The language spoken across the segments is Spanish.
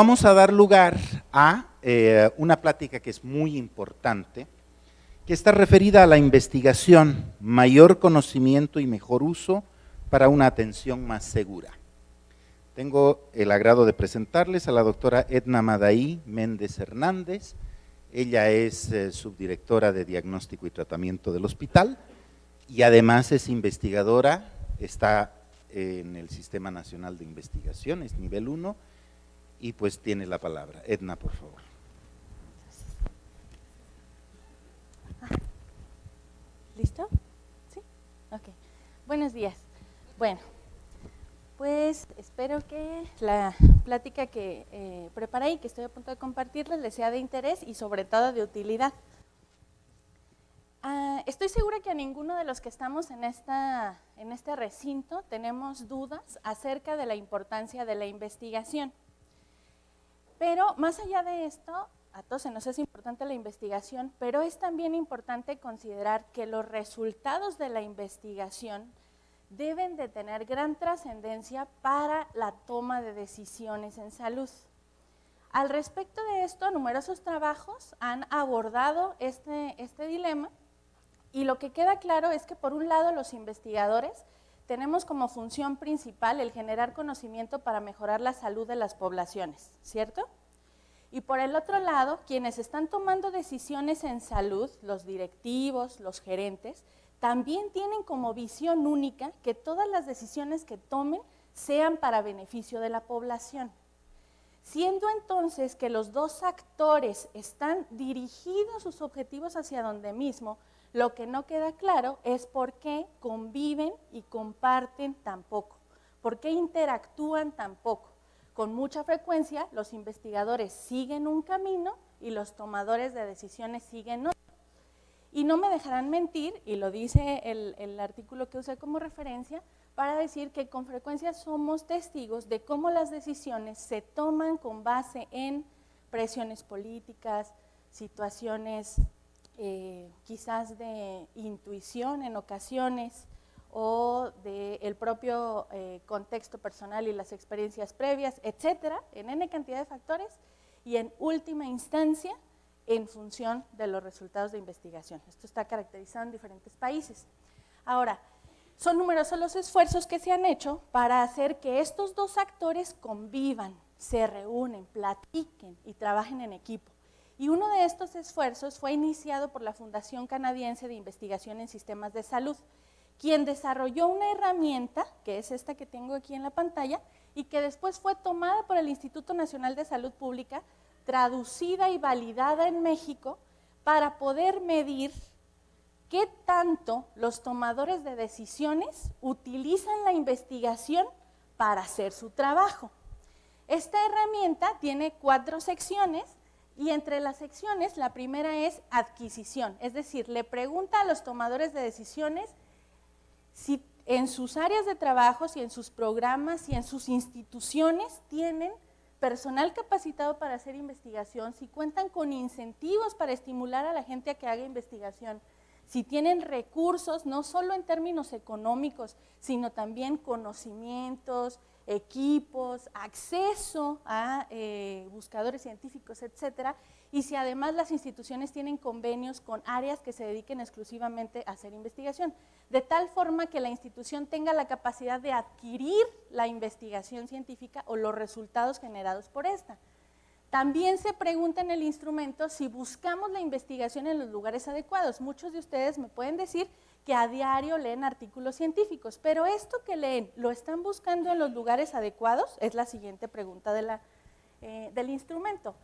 Vamos a dar lugar a una plática que es muy importante, que está referida a la investigación, mayor conocimiento y mejor uso para una atención más segura. Tengo el agrado de presentarles a la doctora Edna Madaí Méndez Hernández. Ella es subdirectora de Diagnóstico y Tratamiento del hospital y además es investigadora, está en el Sistema Nacional de Investigación, es nivel 1, y pues tiene la palabra. Edna, por favor. ¿Listo? ¿Sí? Ok. Buenos días. Bueno, pues espero que la plática que preparé y que estoy a punto de compartirles les sea de interés y sobre todo de utilidad. Estoy segura que a ninguno de los que estamos en este recinto tenemos dudas acerca de la importancia de la investigación. Pero más allá de esto, a todos se nos es importante la investigación, pero es también importante considerar que los resultados de la investigación deben de tener gran trascendencia para la toma de decisiones en salud. Al respecto de esto, numerosos trabajos han abordado este dilema y lo que queda claro es que por un lado los investigadores tenemos como función principal el generar conocimiento para mejorar la salud de las poblaciones, ¿cierto? Y por el otro lado, quienes están tomando decisiones en salud, los directivos, los gerentes, también tienen como visión única que todas las decisiones que tomen sean para beneficio de la población. Siendo entonces que los dos actores están dirigidos sus objetivos hacia donde mismo, lo que no queda claro es por qué conviven y comparten tan poco, por qué interactúan tan poco. Con mucha frecuencia los investigadores siguen un camino y los tomadores de decisiones siguen otro. Y no me dejarán mentir, y lo dice el artículo que usé como referencia, para decir que con frecuencia somos testigos de cómo las decisiones se toman con base en presiones políticas, situaciones quizás de intuición en ocasiones, o del propio contexto personal y las experiencias previas, etcétera, en N cantidad de factores, y en última instancia, en función de los resultados de investigación. Esto está caracterizado en diferentes países. Ahora, son numerosos los esfuerzos que se han hecho para hacer que estos dos actores convivan, se reúnen, platiquen y trabajen en equipo. Y uno de estos esfuerzos fue iniciado por la Fundación Canadiense de Investigación en Sistemas de Salud, quien desarrolló una herramienta, que es esta que tengo aquí en la pantalla, y que después fue tomada por el Instituto Nacional de Salud Pública, traducida y validada en México, para poder medir qué tanto los tomadores de decisiones utilizan la investigación para hacer su trabajo. Esta herramienta tiene 4 secciones, y entre las secciones, la primera es adquisición, es decir, le pregunta a los tomadores de decisiones si en sus áreas de trabajo, si en sus programas, si en sus instituciones tienen personal capacitado para hacer investigación, si cuentan con incentivos para estimular a la gente a que haga investigación, si tienen recursos, no solo en términos económicos, sino también conocimientos, equipos, acceso a buscadores científicos, etcétera, y si además las instituciones tienen convenios con áreas que se dediquen exclusivamente a hacer investigación, de tal forma que la institución tenga la capacidad de adquirir la investigación científica o los resultados generados por esta. También se pregunta en el instrumento si buscamos la investigación en los lugares adecuados. Muchos de ustedes me pueden decir que a diario leen artículos científicos, pero esto que leen, ¿lo están buscando en los lugares adecuados? Es la siguiente pregunta del instrumento.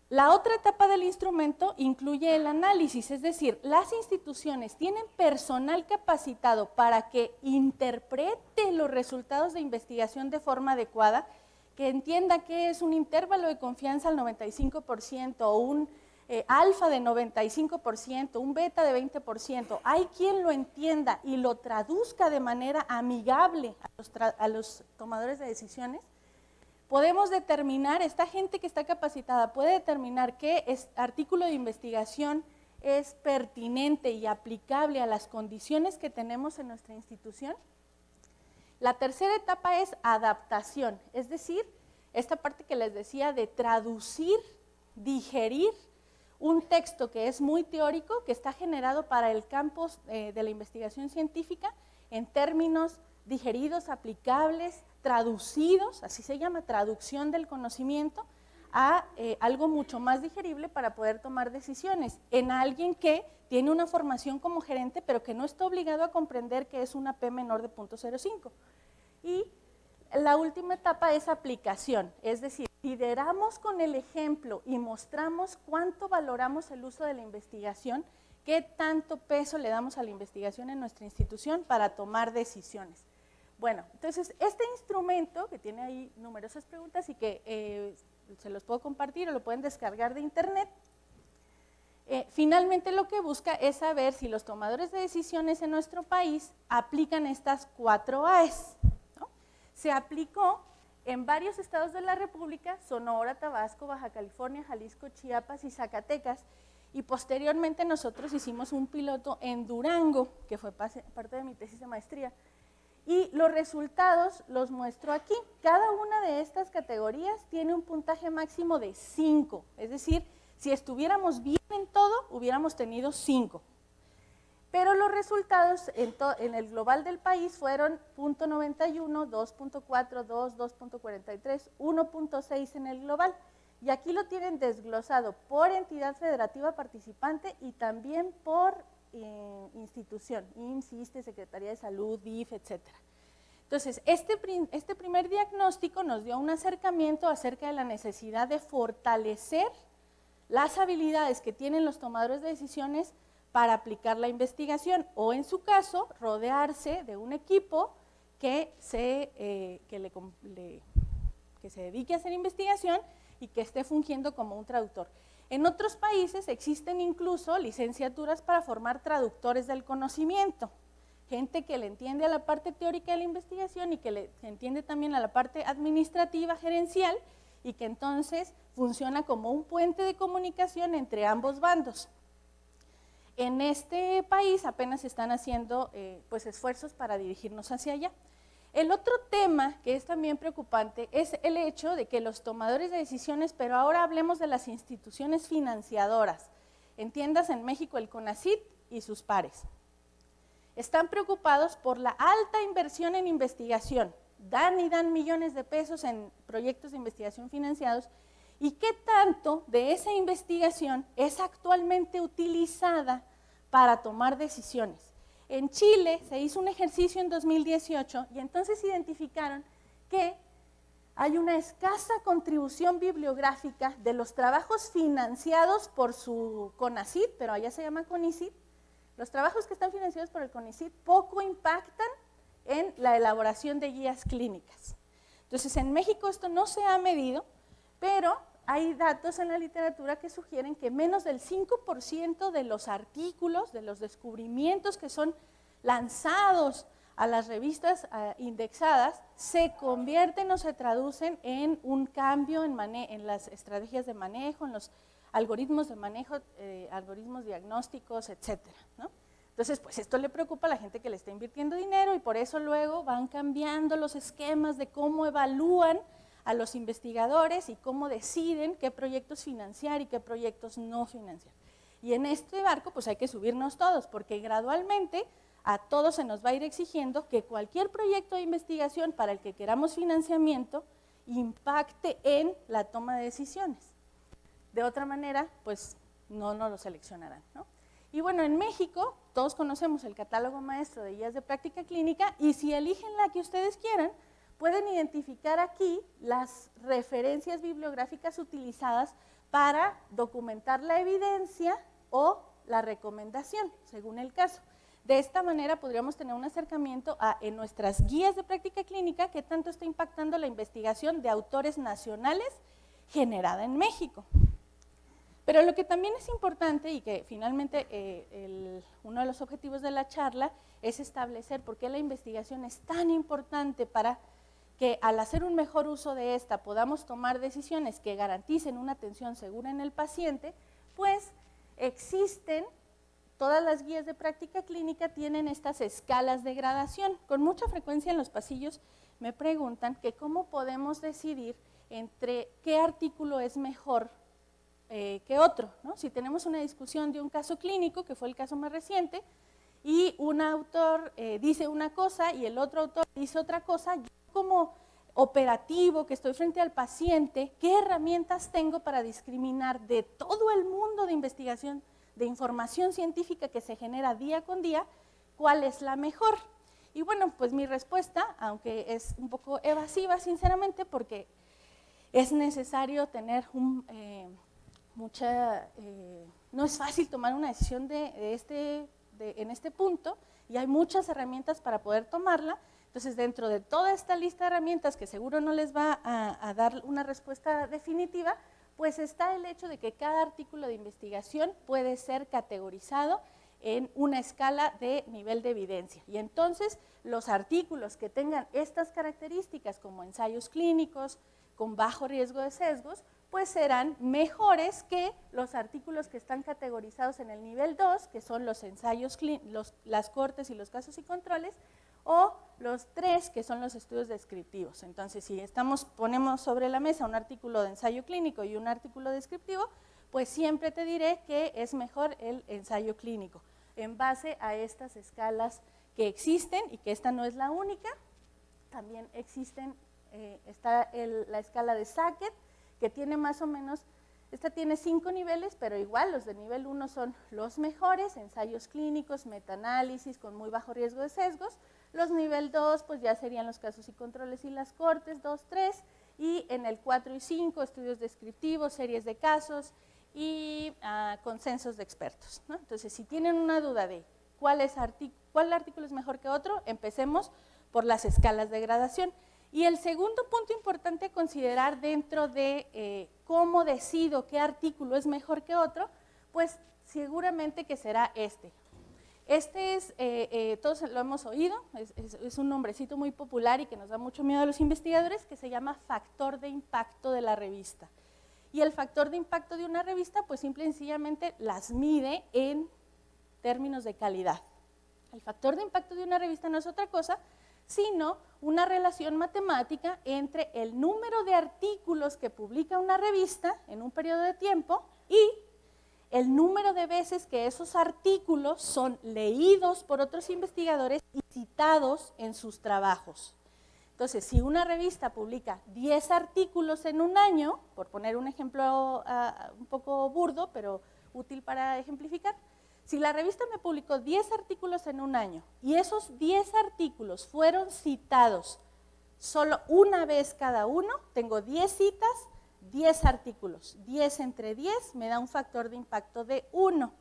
La otra etapa del instrumento incluye el análisis, es decir, las instituciones tienen personal capacitado para que interprete los resultados de investigación de forma adecuada, que entienda qué es un intervalo de confianza al 95% o un alfa de 95%, un beta de 20%. Hay quien lo entienda y lo traduzca de manera amigable a los tomadores de decisiones. Podemos determinar, esta gente que está capacitada puede determinar qué artículo de investigación es pertinente y aplicable a las condiciones que tenemos en nuestra institución. La tercera etapa es adaptación, es decir, esta parte que les decía de traducir, digerir un texto que es muy teórico, que está generado para el campo de la investigación científica en términos digeridos, aplicables, traducidos, así se llama, traducción del conocimiento, a algo mucho más digerible para poder tomar decisiones en alguien que tiene una formación como gerente, pero que no está obligado a comprender que es una P menor de 0.05. Y la última etapa es aplicación, es decir, lideramos con el ejemplo y mostramos cuánto valoramos el uso de la investigación, qué tanto peso le damos a la investigación en nuestra institución para tomar decisiones. Bueno, entonces este instrumento, que tiene ahí numerosas preguntas y que se los puedo compartir o lo pueden descargar de internet, finalmente lo que busca es saber si los tomadores de decisiones en nuestro país aplican estas 4 AES. Se aplicó en varios estados de la República, Sonora, Tabasco, Baja California, Jalisco, Chiapas y Zacatecas, y posteriormente nosotros hicimos un piloto en Durango, que fue parte de mi tesis de maestría, y los resultados los muestro aquí. Cada una de estas categorías tiene un puntaje máximo de 5, es decir, si estuviéramos bien en todo, hubiéramos tenido 5. Pero los resultados en el global del país fueron 0.91, 2.4, 2, 2.43, 1.6 en el global. Y aquí lo tienen desglosado por entidad federativa participante y también por institución, IMSS, ISSSTE, Secretaría de Salud, DIF, etc. Entonces, este primer diagnóstico nos dio un acercamiento acerca de la necesidad de fortalecer las habilidades que tienen los tomadores de decisiones para aplicar la investigación, o en su caso, rodearse de un equipo que se dedique a hacer investigación y que esté fungiendo como un traductor. En otros países existen incluso licenciaturas para formar traductores del conocimiento, gente que le entiende a la parte teórica de la investigación y que le entiende también a la parte administrativa, gerencial, y que entonces funciona como un puente de comunicación entre ambos bandos. En este país apenas se están haciendo pues esfuerzos para dirigirnos hacia allá. El otro tema que es también preocupante es el hecho de que los tomadores de decisiones, pero ahora hablemos de las instituciones financiadoras, entiendas en México el CONACYT y sus pares, están preocupados por la alta inversión en investigación, dan y dan millones de pesos en proyectos de investigación financiados, y qué tanto de esa investigación es actualmente utilizada para tomar decisiones. En Chile se hizo un ejercicio en 2018 y entonces identificaron que hay una escasa contribución bibliográfica de los trabajos financiados por su CONACYT, pero allá se llama CONICYT. Los trabajos que están financiados por el CONICYT poco impactan en la elaboración de guías clínicas. Entonces, en México esto no se ha medido, pero hay datos en la literatura que sugieren que menos del 5% de los artículos, de los descubrimientos que son lanzados a las revistas indexadas, se convierten o se traducen en un cambio en las estrategias de manejo, en los algoritmos de manejo, algoritmos diagnósticos, etcétera, ¿no? Entonces, pues esto le preocupa a la gente que le está invirtiendo dinero y por eso luego van cambiando los esquemas de cómo evalúan a los investigadores y cómo deciden qué proyectos financiar y qué proyectos no financiar. Y en este barco pues hay que subirnos todos, porque gradualmente a todos se nos va a ir exigiendo que cualquier proyecto de investigación para el que queramos financiamiento impacte en la toma de decisiones. De otra manera, pues no nos lo seleccionarán, ¿no? Y bueno, en México todos conocemos el catálogo maestro de guías de práctica clínica y si eligen la que ustedes quieran, pueden identificar aquí las referencias bibliográficas utilizadas para documentar la evidencia o la recomendación, según el caso. De esta manera podríamos tener un acercamiento en nuestras guías de práctica clínica qué tanto está impactando la investigación de autores nacionales generada en México. Pero lo que también es importante y que finalmente uno de los objetivos de la charla es establecer por qué la investigación es tan importante para que al hacer un mejor uso de esta podamos tomar decisiones que garanticen una atención segura en el paciente, pues existen, todas las guías de práctica clínica tienen estas escalas de gradación. Con mucha frecuencia en los pasillos me preguntan que cómo podemos decidir entre qué artículo es mejor que otro, ¿no? Si tenemos una discusión de un caso clínico, que fue el caso más reciente, y un autor dice una cosa y el otro autor dice otra cosa, yo como operativo que estoy frente al paciente, ¿qué herramientas tengo para discriminar de todo el mundo de investigación, de información científica que se genera día con día, cuál es la mejor? Y bueno, pues mi respuesta, aunque es un poco evasiva sinceramente, porque es necesario tener no es fácil tomar una decisión en este punto, y hay muchas herramientas para poder tomarla. Entonces, dentro de toda esta lista de herramientas, que seguro no les va a dar una respuesta definitiva, pues está el hecho de que cada artículo de investigación puede ser categorizado en una escala de nivel de evidencia. Y entonces, los artículos que tengan estas características, como ensayos clínicos, con bajo riesgo de sesgos, pues serán mejores que los artículos que están categorizados en el nivel 2, que son los ensayos, las cortes y los casos y controles, o los 3, que son los estudios descriptivos. Entonces, si ponemos sobre la mesa un artículo de ensayo clínico y un artículo descriptivo, pues siempre te diré que es mejor el ensayo clínico, en base a estas escalas que existen, y que esta no es la única. También existen, está la escala de Sackett, que tiene más o menos, esta tiene 5 niveles, pero igual los de nivel 1 son los mejores, ensayos clínicos, metaanálisis con muy bajo riesgo de sesgos. Los nivel 2 pues ya serían los casos y controles y las cortes, 2, 3, y en el 4 y 5 estudios descriptivos, series de casos y consensos de expertos, ¿no? Entonces, si tienen una duda de cuál artículo es mejor que otro, empecemos por las escalas de gradación. Y el segundo punto importante a considerar dentro de cómo decido qué artículo es mejor que otro, pues seguramente que será este. Este es, todos lo hemos oído, es un nombrecito muy popular y que nos da mucho miedo a los investigadores, que se llama factor de impacto de la revista. Y el factor de impacto de una revista, pues simple y sencillamente las mide en términos de calidad. El factor de impacto de una revista no es otra cosa, sino una relación matemática entre el número de artículos que publica una revista en un periodo de tiempo y el número de veces que esos artículos son leídos por otros investigadores y citados en sus trabajos. Entonces, si una revista publica 10 artículos en un año, por poner un ejemplo un poco burdo, pero útil para ejemplificar, si la revista me publicó 10 artículos en un año y esos 10 artículos fueron citados solo una vez cada uno, tengo 10 citas, 10 artículos. 10 entre 10 me da un factor de impacto de 1.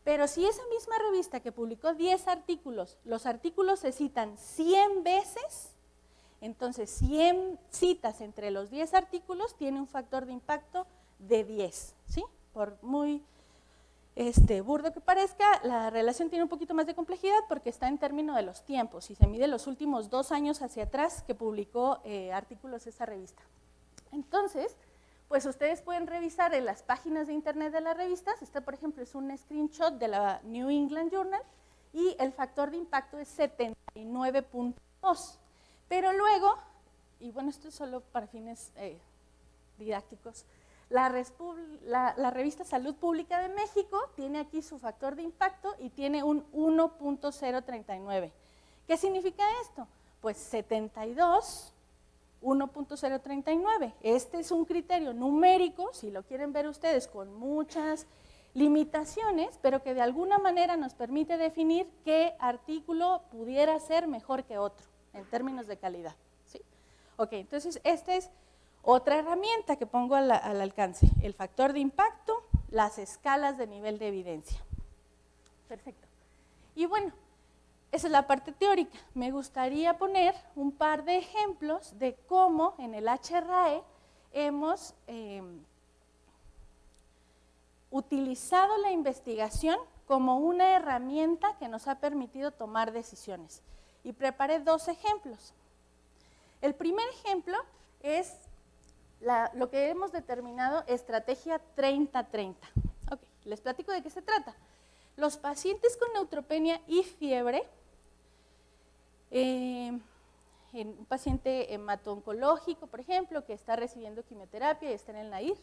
Pero si esa misma revista que publicó 10 artículos, los artículos se citan 100 veces, entonces 100 citas entre los 10 artículos tiene un factor de impacto de 10, ¿sí? Por muy burdo que parezca, la relación tiene un poquito más de complejidad porque está en términos de los tiempos y se mide los últimos 2 años hacia atrás que publicó artículos esa revista. Entonces, pues ustedes pueden revisar en las páginas de internet de las revistas. Este, por ejemplo, es un screenshot de la New England Journal y el factor de impacto es 79.2. Pero luego, y bueno, esto es solo para fines didácticos, la revista Salud Pública de México tiene aquí su factor de impacto y tiene un 1.039. ¿Qué significa esto? Pues 72, 1.039. Este es un criterio numérico, si lo quieren ver ustedes, con muchas limitaciones, pero que de alguna manera nos permite definir qué artículo pudiera ser mejor que otro, en términos de calidad, ¿sí? Ok, entonces esta es otra herramienta que pongo al alcance, el factor de impacto, las escalas de nivel de evidencia. Perfecto. Y bueno, esa es la parte teórica. Me gustaría poner un par de ejemplos de cómo en el HRAE hemos utilizado la investigación como una herramienta que nos ha permitido tomar decisiones. Y preparé 2 ejemplos. El primer ejemplo es lo que hemos denominado estrategia 30-30. Ok, les platico de qué se trata. Los pacientes con neutropenia y fiebre en un paciente hemato-oncológico, por ejemplo, que está recibiendo quimioterapia y está en el NAIR.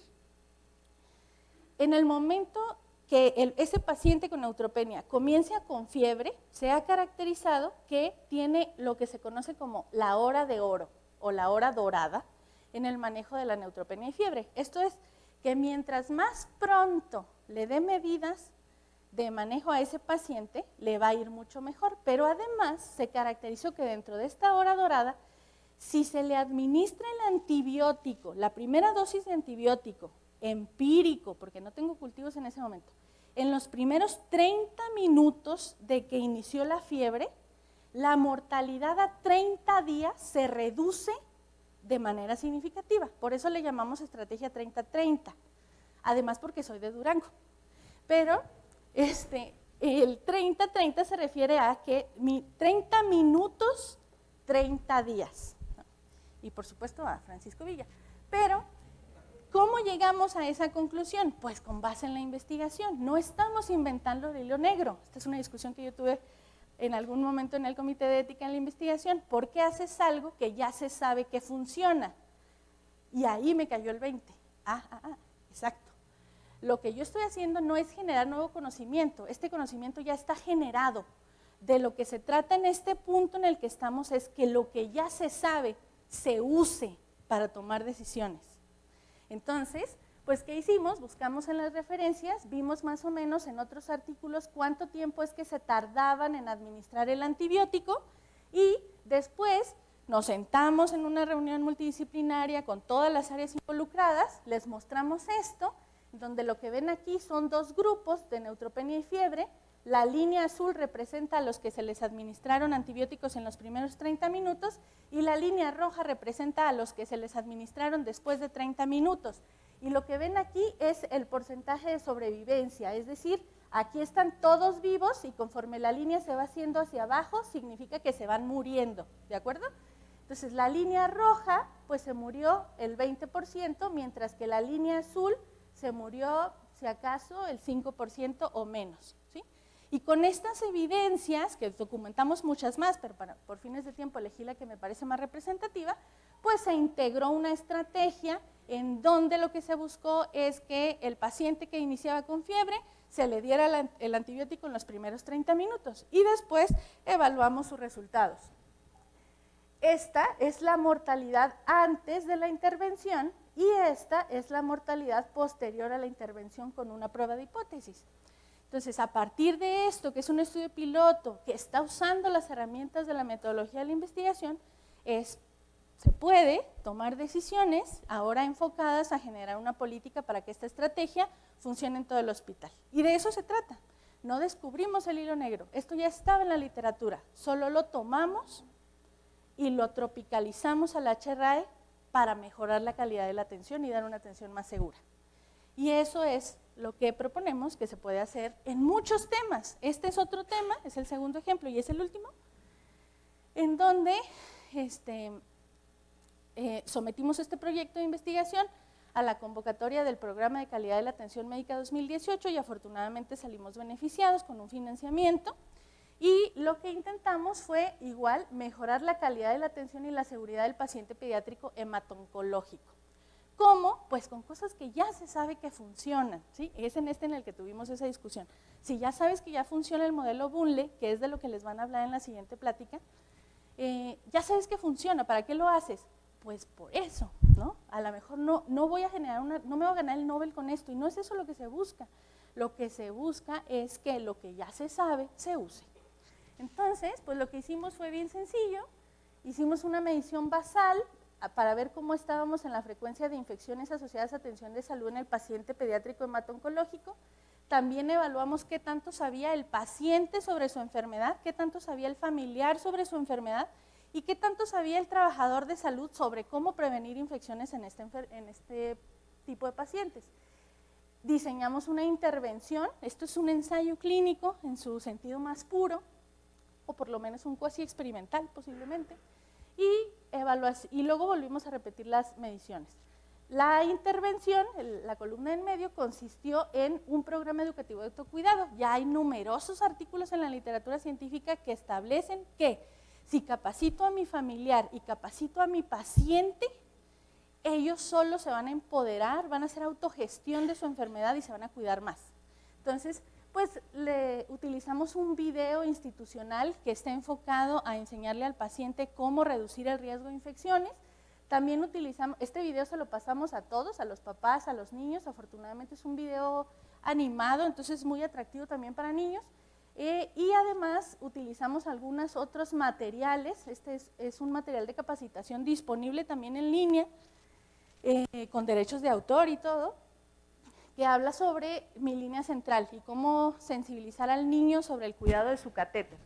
En el momento que ese paciente con neutropenia comience con fiebre, se ha caracterizado que tiene lo que se conoce como la hora de oro o la hora dorada en el manejo de la neutropenia y fiebre. Esto es que mientras más pronto le dé medidas de manejo a ese paciente, le va a ir mucho mejor. Pero además se caracterizó que dentro de esta hora dorada, si se le administra el antibiótico, la primera dosis de antibiótico empírico, porque no tengo cultivos en ese momento, en los primeros 30 minutos de que inició la fiebre, la mortalidad a 30 días se reduce de manera significativa. Por eso le llamamos estrategia 30-30. Además porque soy de Durango. Pero el 30-30 se refiere a que 30 minutos, 30 días. Y por supuesto a Francisco Villa. Pero, ¿cómo llegamos a esa conclusión? Pues con base en la investigación. No estamos inventando el hilo negro. Esta es una discusión que yo tuve en algún momento en el Comité de Ética en la Investigación. ¿Por qué haces algo que ya se sabe que funciona? Y ahí me cayó el 20. Exacto. Lo que yo estoy haciendo no es generar nuevo conocimiento. Este conocimiento ya está generado. De lo que se trata en este punto en el que estamos es que lo que ya se sabe se use para tomar decisiones. Entonces, pues, ¿qué hicimos? Buscamos en las referencias, vimos más o menos en otros artículos cuánto tiempo es que se tardaban en administrar el antibiótico y después nos sentamos en una reunión multidisciplinaria con todas las áreas involucradas, les mostramos esto, donde lo que ven aquí son dos grupos de neutropenia y fiebre. La línea azul representa a los que se les administraron antibióticos en los primeros 30 minutos y la línea roja representa a los que se les administraron después de 30 minutos. Y lo que ven aquí es el porcentaje de sobrevivencia, es decir, aquí están todos vivos y conforme la línea se va haciendo hacia abajo, significa que se van muriendo, ¿de acuerdo? Entonces, la línea roja, pues se murió el 20%, mientras que la línea azul se murió, si acaso, el 5% o menos, ¿sí? Y con estas evidencias, que documentamos muchas más, pero por fines de tiempo elegí la que me parece más representativa, pues se integró una estrategia en donde lo que se buscó es que el paciente que iniciaba con fiebre se le diera el antibiótico en los primeros 30 minutos y después evaluamos sus resultados. Esta es la mortalidad antes de la intervención y esta es la mortalidad posterior a la intervención con una prueba de hipótesis. Entonces, a partir de esto, que es un estudio piloto, que está usando las herramientas de la metodología de la investigación, se puede tomar decisiones ahora enfocadas a generar una política para que esta estrategia funcione en todo el hospital. Y de eso se trata. No descubrimos el hilo negro. Esto ya estaba en la literatura. Solo lo tomamos y lo tropicalizamos al HRAE para mejorar la calidad de la atención y dar una atención más segura. Y eso es lo que proponemos que se puede hacer en muchos temas. Este es otro tema, es el segundo ejemplo y es el último, en donde sometimos este proyecto de investigación a la convocatoria del Programa de Calidad de la Atención Médica 2018 y afortunadamente salimos beneficiados con un financiamiento y lo que intentamos fue igual mejorar la calidad de la atención y la seguridad del paciente pediátrico hemato-oncológico. ¿Cómo? Pues con cosas que ya se sabe que funcionan, ¿sí? Es en en el que tuvimos esa discusión. Si ya sabes que ya funciona el modelo Bunle, que es de lo que les van a hablar en la siguiente plática, ya sabes que funciona, ¿para qué lo haces? Pues por eso, ¿no? A lo mejor no voy a generar no me voy a ganar el Nobel con esto, y no es eso lo que se busca. Lo que se busca es que lo que ya se sabe, se use. Entonces, pues lo que hicimos fue bien sencillo, hicimos una medición basal para ver cómo estábamos en la frecuencia de infecciones asociadas a atención de salud en el paciente pediátrico hemato-oncológico. También evaluamos qué tanto sabía el paciente sobre su enfermedad, qué tanto sabía el familiar sobre su enfermedad y qué tanto sabía el trabajador de salud sobre cómo prevenir infecciones en este tipo de pacientes. Diseñamos una intervención, esto es un ensayo clínico en su sentido más puro, o por lo menos un cuasi experimental posiblemente, y luego volvimos a repetir las mediciones. La intervención, la columna en medio, consistió en un programa educativo de autocuidado. Ya hay numerosos artículos en la literatura científica que establecen que Si capacito a mi familiar y capacito a mi paciente, ellos solos se van a empoderar, van a hacer autogestión de su enfermedad y se van a cuidar más. Entonces, pues utilizamos un video institucional que está enfocado a enseñarle al paciente cómo reducir el riesgo de infecciones. También utilizamos, este video se lo pasamos a todos, a los papás, a los niños. Afortunadamente es un video animado, entonces es muy atractivo también para niños. Y además utilizamos algunos otros materiales. Este es un material de capacitación disponible también en línea, con derechos de autor y todo, que habla sobre mi línea central y cómo sensibilizar al niño sobre el cuidado de su catéter.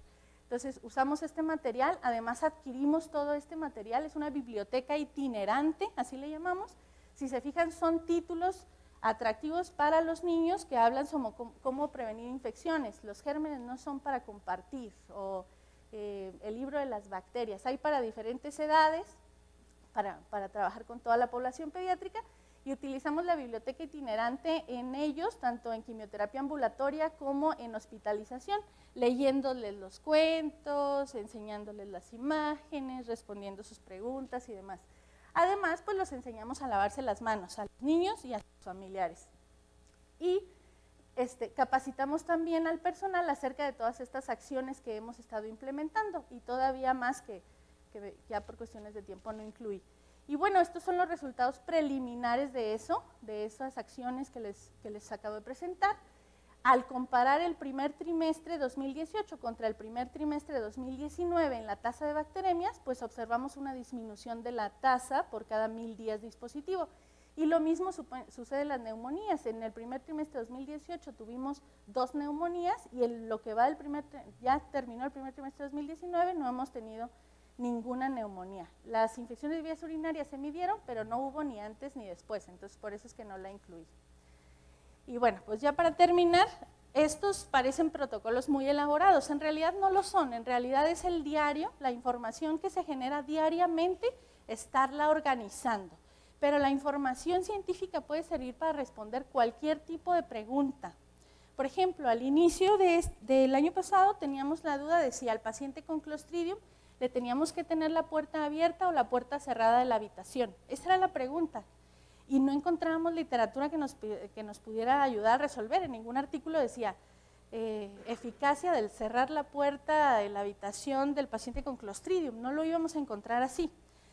Entonces usamos este material, además adquirimos todo este material, es una biblioteca itinerante, así le llamamos. Si se fijan, son títulos atractivos para los niños que hablan sobre cómo prevenir infecciones. Los gérmenes no son para compartir, o el libro de las bacterias. Hay para diferentes edades, para trabajar con toda la población pediátrica, y utilizamos la biblioteca itinerante en ellos, tanto en quimioterapia ambulatoria como en hospitalización, leyéndoles los cuentos, enseñándoles las imágenes, respondiendo sus preguntas y demás. Además, pues los enseñamos a lavarse las manos a los niños y a sus familiares. Y capacitamos también al personal acerca de todas estas acciones que hemos estado implementando, y todavía más que ya por cuestiones de tiempo no incluí. Y bueno, estos son los resultados preliminares de esas acciones que les acabo de presentar. Al comparar el primer trimestre 2018 contra el primer trimestre 2019 en la tasa de bacteremias, pues observamos una disminución de la tasa por cada 1000 días de dispositivo. Y lo mismo sucede en las neumonías. En el primer trimestre de 2018 tuvimos 2 neumonías, y lo que va ya terminó el primer trimestre de 2019, no hemos tenido ninguna neumonía. Las infecciones de vías urinarias se midieron, pero no hubo ni antes ni después, entonces por eso es que no la incluí. Y bueno, pues ya para terminar, estos parecen protocolos muy elaborados, en realidad no lo son, en realidad es el diario, la información que se genera diariamente, estarla organizando. Pero la información científica puede servir para responder cualquier tipo de pregunta. Por ejemplo, al inicio del año pasado teníamos la duda de si al paciente con Clostridium le teníamos que tener la puerta abierta o la puerta cerrada de la habitación. Esa era la pregunta. Y no encontrábamos literatura que nos pudiera ayudar a resolver. En ningún artículo decía eficacia del cerrar la puerta de la habitación del paciente con Clostridium. No lo íbamos a encontrar así.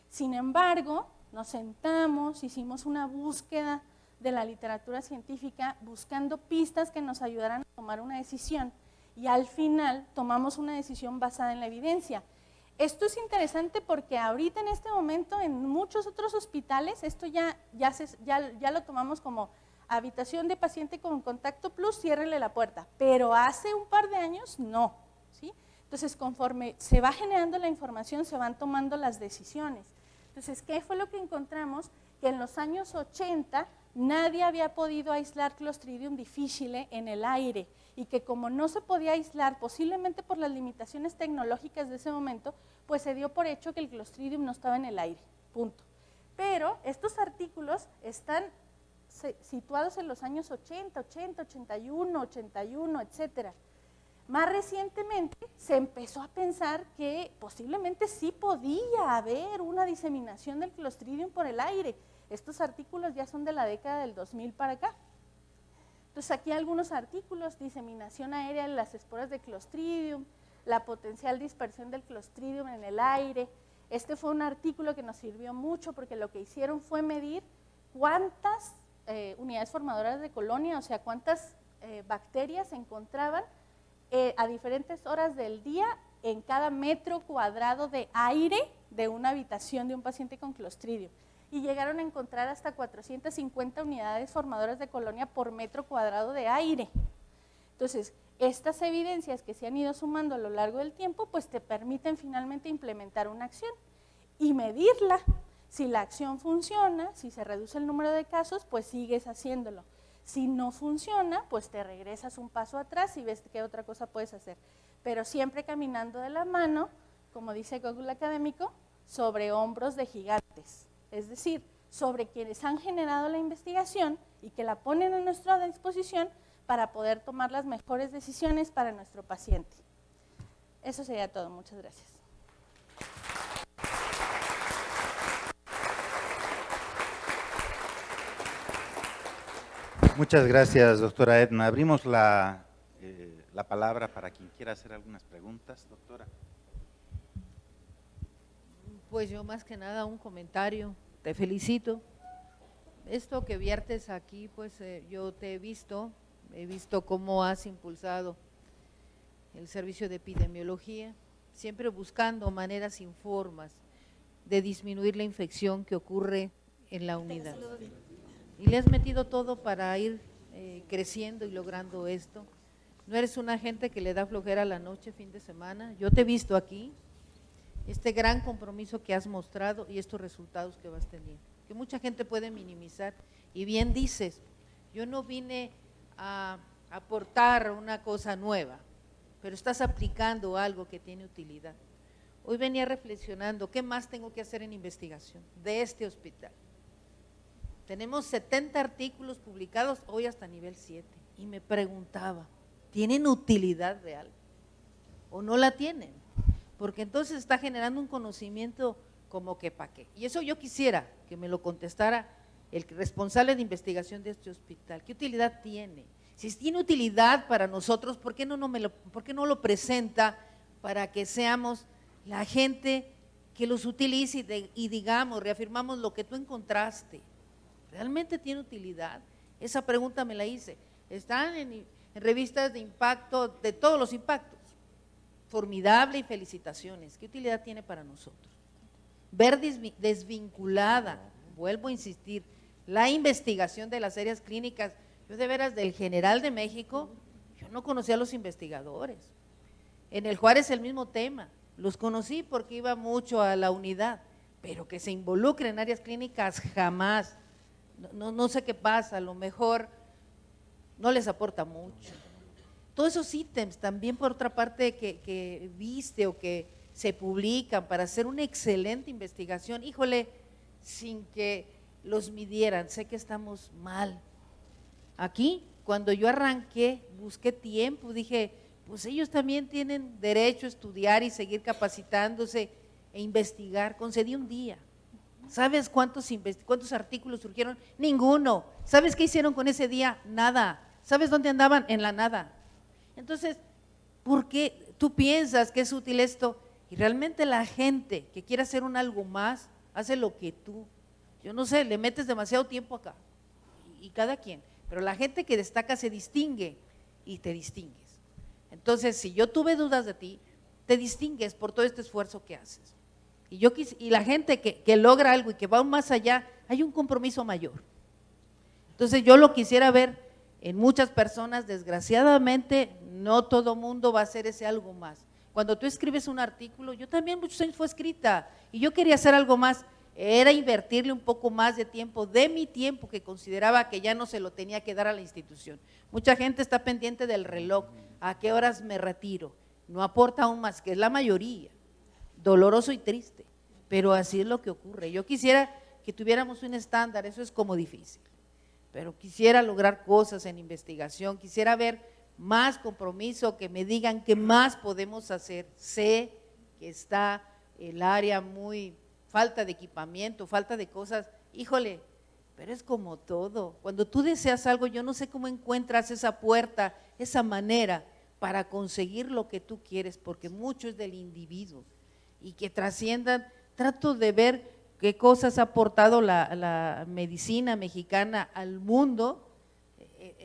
Sin embargo, nos sentamos, hicimos una búsqueda de la literatura científica, buscando pistas que nos ayudaran a tomar una decisión. Y al final tomamos una decisión basada en la evidencia. Esto es interesante porque ahorita en este momento en muchos otros hospitales esto ya lo tomamos como habitación de paciente con contacto plus, ciérrenle la puerta, pero hace un par de años no, ¿sí? Entonces conforme se va generando la información se van tomando las decisiones. Entonces, ¿qué fue lo que encontramos? Que en los años 80 nadie había podido aislar Clostridium difficile en el aire, y que como no se podía aislar, posiblemente por las limitaciones tecnológicas de ese momento, pues se dio por hecho que el Clostridium no estaba en el aire, punto. Pero estos artículos están situados en los años 80, 81, etcétera. Más recientemente se empezó a pensar que posiblemente sí podía haber una diseminación del Clostridium por el aire. Estos artículos ya son de la década del 2000 para acá. Entonces aquí algunos artículos: diseminación aérea de las esporas de Clostridium, la potencial dispersión del Clostridium en el aire. Este fue un artículo que nos sirvió mucho porque lo que hicieron fue medir cuántas unidades formadoras de colonia, o sea, cuántas bacterias se encontraban a diferentes horas del día en cada metro cuadrado de aire de una habitación de un paciente con Clostridium. Y llegaron a encontrar hasta 450 unidades formadoras de colonia por metro cuadrado de aire. Entonces, estas evidencias que se han ido sumando a lo largo del tiempo, pues te permiten finalmente implementar una acción y medirla. Si la acción funciona, si se reduce el número de casos, pues sigues haciéndolo. Si no funciona, pues te regresas un paso atrás y ves qué otra cosa puedes hacer. Pero siempre caminando de la mano, como dice Google Académico, sobre hombros de gigantes. Es decir, sobre quienes han generado la investigación y que la ponen a nuestra disposición para poder tomar las mejores decisiones para nuestro paciente. Eso sería todo. Muchas gracias. Muchas gracias, doctora Edna. Abrimos la palabra para quien quiera hacer algunas preguntas, doctora. Pues yo más que nada un comentario, te felicito. Esto que viertes aquí, pues yo te he visto cómo has impulsado el servicio de epidemiología, siempre buscando maneras sin formas de disminuir la infección que ocurre en la unidad. Y le has metido todo para ir creciendo y logrando esto. No eres una gente que le da flojera a la noche, fin de semana. Yo te he visto aquí, este gran compromiso que has mostrado y estos resultados que vas teniendo, que mucha gente puede minimizar. Y bien dices, yo no vine a aportar una cosa nueva, pero estás aplicando algo que tiene utilidad. Hoy venía reflexionando, ¿qué más tengo que hacer en investigación de este hospital? Tenemos 70 artículos publicados hoy hasta nivel 7 y me preguntaba, ¿tienen utilidad real o no la tienen? Porque entonces está generando un conocimiento como que para qué. Y eso yo quisiera que me lo contestara el responsable de investigación de este hospital. ¿Qué utilidad tiene? Si tiene utilidad para nosotros, ¿por qué no lo presenta para que seamos la gente que los utilice y digamos, reafirmamos lo que tú encontraste? ¿Realmente tiene utilidad? Esa pregunta me la hice. Están en revistas de impacto, de todos los impactos. Formidable y felicitaciones. ¿Qué utilidad tiene para nosotros? Ver desvinculada, vuelvo a insistir, la investigación de las áreas clínicas. Yo de veras del General de México, yo no conocía a los investigadores. En el Juárez el mismo tema, los conocí porque iba mucho a la unidad, pero que se involucre en áreas clínicas jamás. No sé qué pasa, a lo mejor no les aporta mucho. Todos esos ítems también por otra parte que viste o que se publican para hacer una excelente investigación, híjole, sin que los midieran, sé que estamos mal. Aquí, cuando yo arranqué, busqué tiempo, dije, pues ellos también tienen derecho a estudiar y seguir capacitándose e investigar, concedí un día. ¿Sabes cuántos artículos surgieron? Ninguno. ¿Sabes qué hicieron con ese día? Nada. ¿Sabes dónde andaban? En la nada. Entonces, ¿por qué tú piensas que es útil esto? Y realmente la gente que quiere hacer un algo más, hace lo que tú. Yo no sé, le metes demasiado tiempo acá. Y cada quien. Pero la gente que destaca se distingue y te distingues. Entonces, si yo tuve dudas de ti, te distingues por todo este esfuerzo que haces. Y la gente que logra algo y que va aún más allá, hay un compromiso mayor. Entonces yo lo quisiera ver en muchas personas, desgraciadamente no todo mundo va a hacer ese algo más. Cuando tú escribes un artículo, yo también muchos años fue escrita y yo quería hacer algo más, era invertirle un poco más de tiempo, de mi tiempo que consideraba que ya no se lo tenía que dar a la institución. Mucha gente está pendiente del reloj, a qué horas me retiro, no aporta aún más, que es la mayoría. Doloroso y triste, pero así es lo que ocurre. Yo quisiera que tuviéramos un estándar, eso es como difícil, pero quisiera lograr cosas en investigación, quisiera ver más compromiso, que me digan qué más podemos hacer. Sé que está el área muy, falta de equipamiento, falta de cosas, híjole, pero es como todo, cuando tú deseas algo, yo no sé cómo encuentras esa puerta, esa manera para conseguir lo que tú quieres, porque mucho es del individuo. Y que trasciendan, trato de ver qué cosas ha aportado la medicina mexicana al mundo,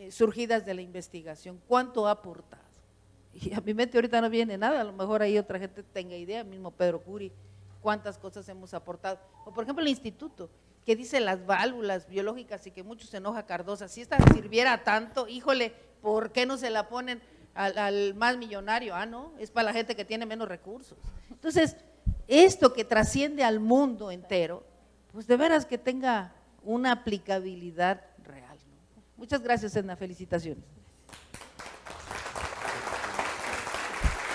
surgidas de la investigación, cuánto ha aportado. Y a mi mente ahorita no viene nada, a lo mejor ahí otra gente tenga idea, mismo Pedro Curi, cuántas cosas hemos aportado. O por ejemplo el instituto, que dice las válvulas biológicas y que mucho se enoja Cardosa, si esta sirviera tanto, híjole, ¿por qué no se la ponen al más millonario? Ah, no, es para la gente que tiene menos recursos. Entonces, esto que trasciende al mundo entero, pues de veras que tenga una aplicabilidad real, ¿no? Muchas gracias, Edna, felicitaciones.